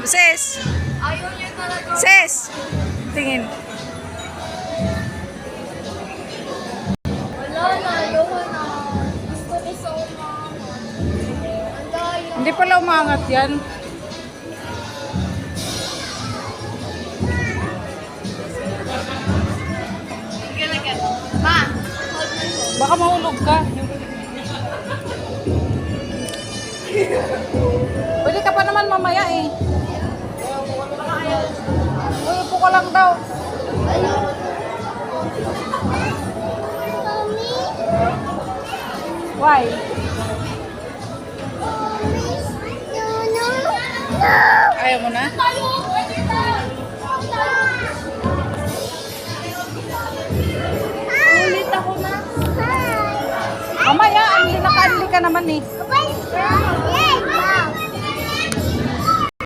Sis! Ayaw niya talaga. Sis! Tingin. Wala na, ayoko na. Gusto ko sa umangat. Ang daya. Hindi pala umangat yan. Ma, hold my phone. Baka mahulog ka. Pwede ka pa naman mamaya eh. Uy, upo ka lang daw. Why? Ayaw mo na? Ulit ako na. Mamaya, naka-unli ka naman eh. Yeah.